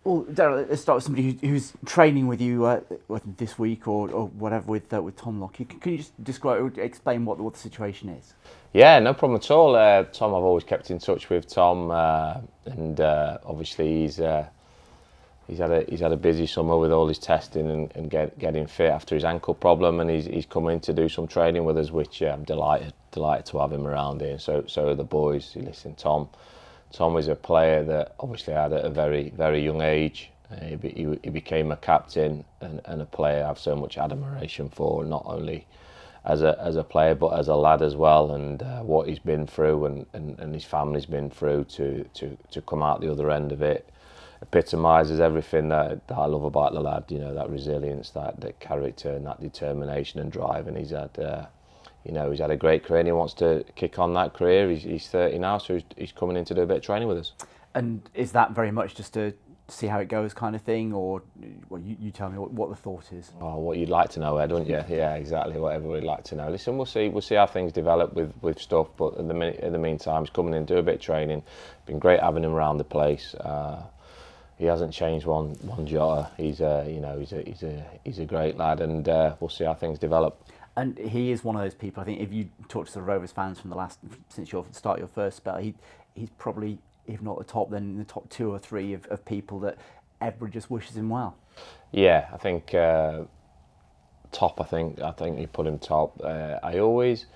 Well, Darrell, let's start with somebody who's training with you this week or whatever with Tom Lockyer. Can you just explain what the situation is? Yeah, no problem at all. Tom, I've always kept in touch with Tom, and obviously he's had a busy summer with all his testing and getting fit after his ankle problem, and he's come in to do some training with us, which I'm delighted to have him around here. So are the boys. Listen, Tom is a player that obviously had at a very, very young age. He became a captain and a player I have so much admiration for, not only as a player but as a lad as well, and what he's been through and his family's been through to come out the other end of it epitomises everything that I love about the lad. You know, that resilience, that character and that determination and drive, and he's had he's had a great career and he wants to kick on that career. He's 30 now, so he's coming in to do a bit of training with us. And is that very much just to see how it goes kind of thing, or well, you tell me what the thought is? Oh, what you'd like to know, Ed, wouldn't you? Yeah, exactly. Whatever we'd like to know. Listen, we'll see how things develop with stuff. But in the meantime, he's coming in, do a bit of training. Been great having him around the place. He hasn't changed one jota. He's a great lad, and we'll see how things develop. And he is one of those people. I think if you talk to the Rovers fans since your first spell, he's probably, if not the top, then in the top 2 or 3 of people that everybody just wishes him well. Yeah, I think top. I think you put him top. I always,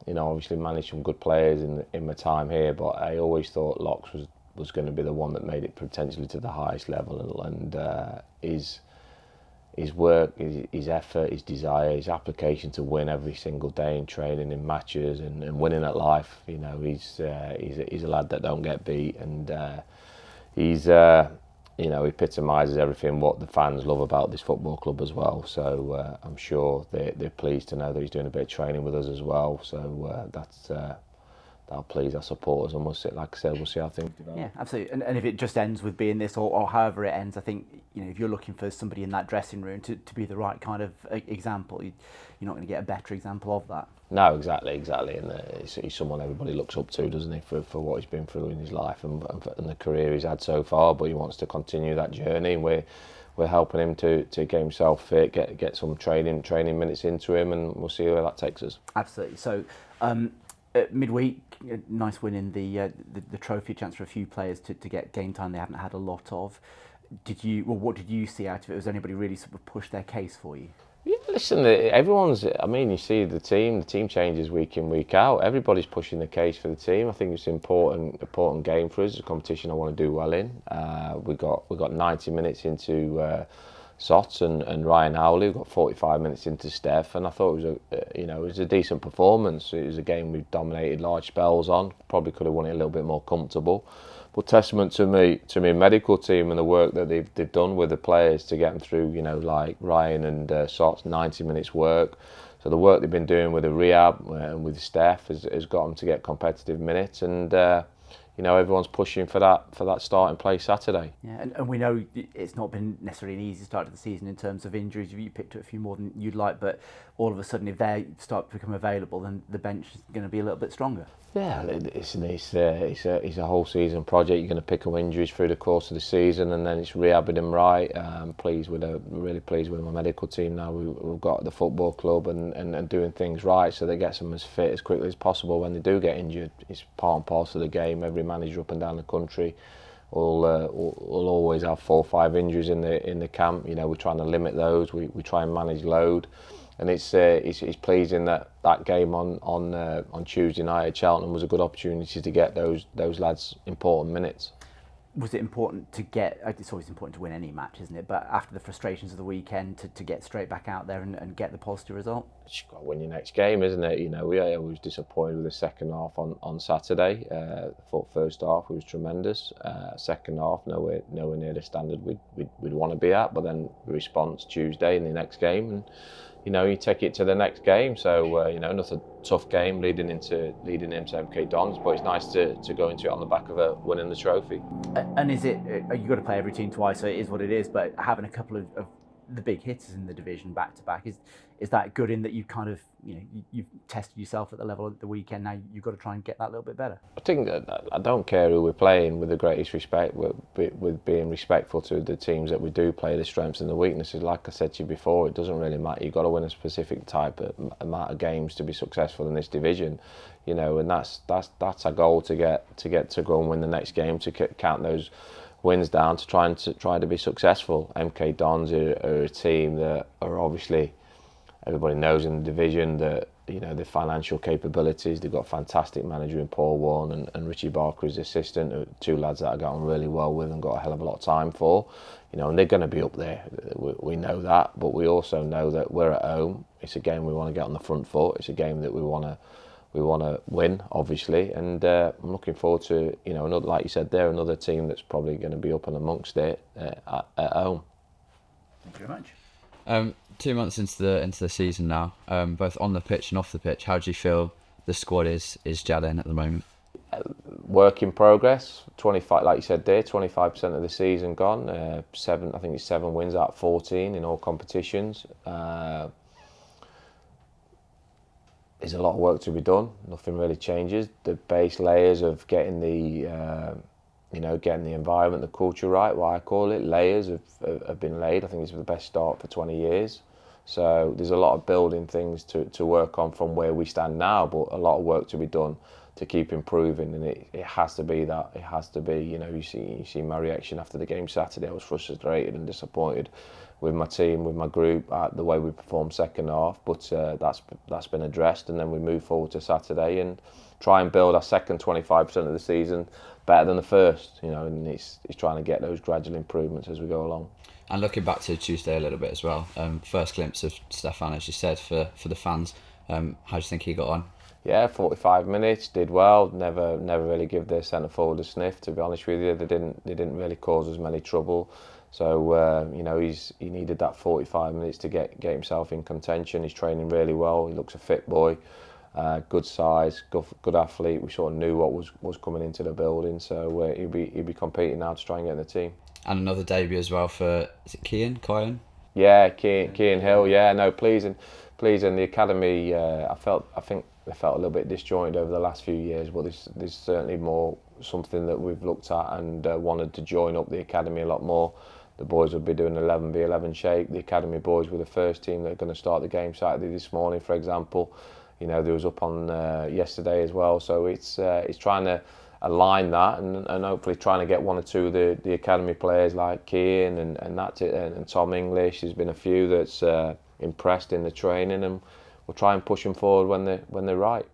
obviously managed some good players in my time here, but I always thought Locks was going to be the one that made it potentially to the highest level, and his work, his effort, his desire, his application to win every single day in training, in matches, and winning at life. He's a lad that don't get beat, and he's he epitomises everything what the fans love about this football club as well. So I'm sure they're pleased to know that he's doing a bit of training with us as well. So that'll please our supporters, and like I said, we'll see how things develop. Yeah, absolutely. And if it just ends with being this, or however it ends, I think if you're looking for somebody in that dressing room to be the right kind of example, you're not going to get a better example of that. No, exactly. And he's someone everybody looks up to, doesn't he, for what he's been through in his life and the career he's had so far. But he wants to continue that journey, and we're helping him to get himself fit, get some training minutes into him, and we'll see where that takes us. Absolutely. So. Midweek, a nice win in the trophy, chance for a few players to get game time they haven't had a lot of. What did you see out of it? Was anybody really sort of push their case for you? Yeah, listen, everyone's. I mean, you see the team changes week in, week out. Everybody's pushing the case for the team. I think it's an important game for us. It's a competition I want to do well in. We got 90 minutes into Sots and Ryan Howley. We got 45 minutes into Steph, and I thought it was a decent performance. It was a game we dominated large spells on. Probably could have won it a little bit more comfortable. But testament to me medical team and the work that they've done with the players to get them through. Like Ryan and Sots, 90 minutes work. So the work they've been doing with the rehab and with Steph has got them to get competitive minutes, and everyone's pushing for that starting place Saturday. Yeah, and we know it's not been necessarily an easy start to the season in terms of injuries. You picked up a few more than you'd like, but all of a sudden, if they start to become available, then the bench is going to be a little bit stronger. Yeah, it's a whole season project. You're going to pick up injuries through the course of the season, and then it's rehabbing them right. Really pleased with my medical team now. We've got the football club and doing things right, so they get them as fit as quickly as possible when they do get injured. It's part and parcel of the game. Every manager up and down the country will always have 4 or 5 injuries in the camp. We're trying to limit those. We try and manage load. And it's pleasing that game on Tuesday night at Cheltenham was a good opportunity to get those lads important minutes. Was it important to get? It's always important to win any match, isn't it? But after the frustrations of the weekend, to get straight back out there and get the positive result. You've got to win your next game, isn't it? I was disappointed with the second half on Saturday. I thought first half was tremendous. Second half nowhere near the standard we'd want to be at. But then the response Tuesday in the next game, and you take it to the next game. So another tough game leading into MK Dons, but it's nice to go into it on the back of winning the trophy. And is it? You've got to play every team twice, so it is what it is. But having a couple of the big hitters in the division back to back. Is that good in that you kind of, you've tested yourself at the level at the weekend, now you've got to try and get that a little bit better? I think that I don't care who we're playing, with the greatest respect, with being respectful to the teams that we do play, the strengths and the weaknesses. Like I said to you before, it doesn't really matter. You've got to win a specific type of amount of games to be successful in this division, and that's our goal, to get to go and win the next game, to count those wins down, to try to be successful. MK Dons are a team that are obviously, everybody knows in the division that the financial capabilities. They've got a fantastic manager in Paul Warren and Richie Barker as assistant, two lads that I got on really well with and got a hell of a lot of time for. And they're going to be up there. We know that, but we also know that we're at home. It's a game we want to get on the front foot. It's a game that we want to win, obviously, and I'm looking forward to another, like you said there, another team that's probably going to be up and amongst it at home. Thank you very much. 2 months into the season now, both on the pitch and off the pitch, how do you feel the squad is gelling at the moment? Work in progress. 25, like you said there, 25% of the season gone. I think it's 7 wins out of 14 in all competitions. There's a lot of work to be done. Nothing really changes. The base layers of getting the getting the environment, the culture right, what I call it, layers have been laid. I think it's the best start for 20 years. So there's a lot of building things to work on from where we stand now, but a lot of work to be done to keep improving, and it has to be that. It has to be, you see my reaction after the game Saturday. I was frustrated and disappointed with my team, with my group, at the way we performed second half, but that's been addressed, and then we move forward to Saturday and try and build our second 25% of the season better than the first, and it's trying to get those gradual improvements as we go along. And looking back to Tuesday a little bit as well, first glimpse of Stefan, as you said, for the fans, how do you think he got on? Yeah, 45 minutes, did well. Never really give their centre forward a sniff, to be honest with you. They didn't really cause us many trouble. So he needed that 45 minutes to get himself in contention. He's training really well. He looks a fit boy, good size, good athlete. We sort of knew what was coming into the building. So he'll be competing now to try and get in the team. And another debut as well for, is it Kian? Yeah, Kian Hill. Yeah, no, pleasing. The academy. I think they felt a little bit disjointed over the last few years, but there's certainly more something that we've looked at and wanted to join up the academy a lot more. The boys will be doing 11v11 shape. The academy boys were the first team that are going to start the game Saturday this morning, for example. There was up on yesterday as well. So it's trying to align that and hopefully trying to get one or two of the academy players like Kian and that's it, and Tom English. There's been a few that's impressed in the training, and we'll try and push them forward when they're right.